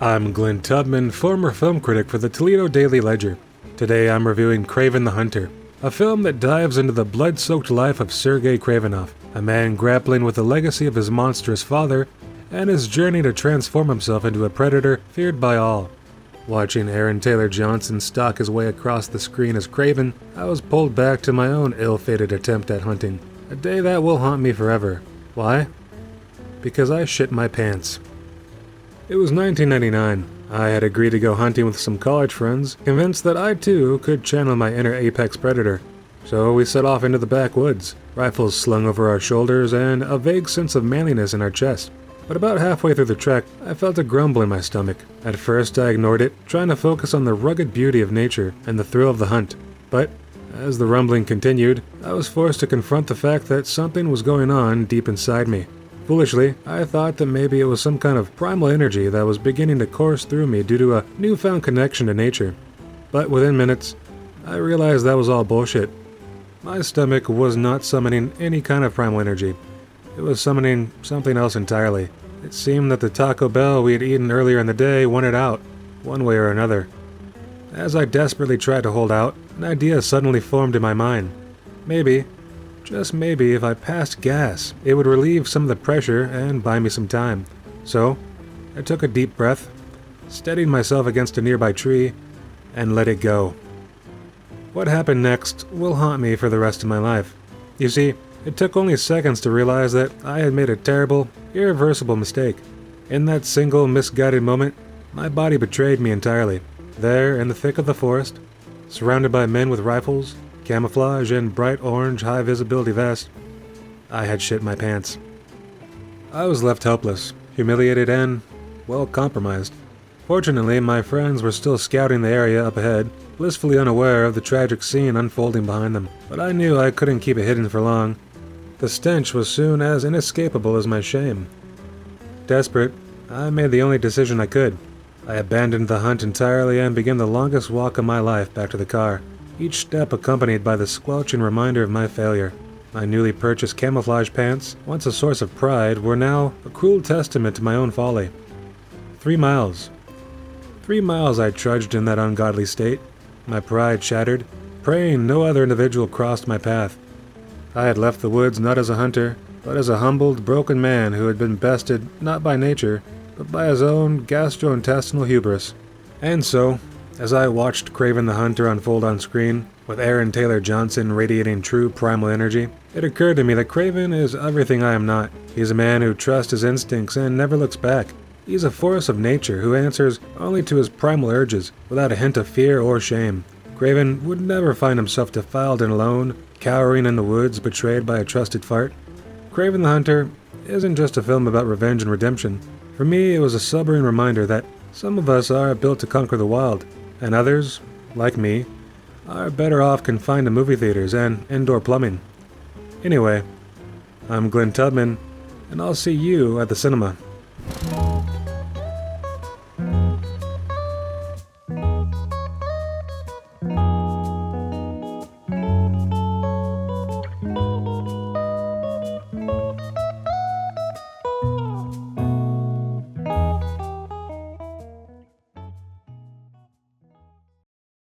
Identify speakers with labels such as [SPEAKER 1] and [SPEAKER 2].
[SPEAKER 1] I'm Glenn Tubman, former film critic for the Toledo Daily Ledger. Today I'm reviewing Kraven the Hunter, a film that dives into the blood-soaked life of Sergei Kravinoff, a man grappling with the legacy of his monstrous father and his journey to transform himself into a predator feared by all. Watching Aaron Taylor Johnson stalk his way across the screen as Kraven, I was pulled back to my own ill-fated attempt at hunting, a day that will haunt me forever. Why? Because I shit my pants. It was 1999. I had agreed to go hunting with some college friends, convinced that I too could channel my inner apex predator. So we set off into the backwoods, rifles slung over our shoulders and a vague sense of manliness in our chest. But about halfway through the trek, I felt a grumble in my stomach. At first I ignored it, trying to focus on the rugged beauty of nature and the thrill of the hunt. But as the rumbling continued, I was forced to confront the fact that something was going on deep inside me. Foolishly, I thought that maybe it was some kind of primal energy that was beginning to course through me due to a newfound connection to nature. But within minutes, I realized that was all bullshit. My stomach was not summoning any kind of primal energy. It was summoning something else entirely. It seemed that the Taco Bell we had eaten earlier in the day wanted out, one way or another. As I desperately tried to hold out, an idea suddenly formed in my mind. Maybe, just maybe, if I passed gas, it would relieve some of the pressure and buy me some time. So, I took a deep breath, steadied myself against a nearby tree, and let it go. What happened next will haunt me for the rest of my life. You see, it took only seconds to realize that I had made a terrible, irreversible mistake. In that single misguided moment, my body betrayed me entirely. There, in the thick of the forest, surrounded by men with rifles, camouflage, and bright orange high-visibility vests, I had shit my pants. I was left helpless, humiliated, and, well, compromised. Fortunately, my friends were still scouting the area up ahead, blissfully unaware of the tragic scene unfolding behind them. But I knew I couldn't keep it hidden for long. The stench was soon as inescapable as my shame. Desperate, I made the only decision I could. I abandoned the hunt entirely and began the longest walk of my life back to the car, each step accompanied by the squelching reminder of my failure. My newly purchased camouflage pants, once a source of pride, were now a cruel testament to my own folly. 3 miles. 3 miles I trudged in that ungodly state, my pride shattered, praying no other individual crossed my path. I had left the woods not as a hunter, but as a humbled, broken man who had been bested not by nature, but by his own gastrointestinal hubris. And so, as I watched Kraven the Hunter unfold on screen, with Aaron Taylor Johnson radiating true primal energy, it occurred to me that Kraven is everything I am not. He's a man who trusts his instincts and never looks back. He's a force of nature who answers only to his primal urges, without a hint of fear or shame. Kraven would never find himself defiled and alone, cowering in the woods, betrayed by a trusted fart. Kraven the Hunter isn't just a film about revenge and redemption. For me, it was a sobering reminder that some of us are built to conquer the wild, and others, like me, are better off confined to movie theaters and indoor plumbing. Anyway, I'm Glenn Tubman, and I'll see you at the cinema.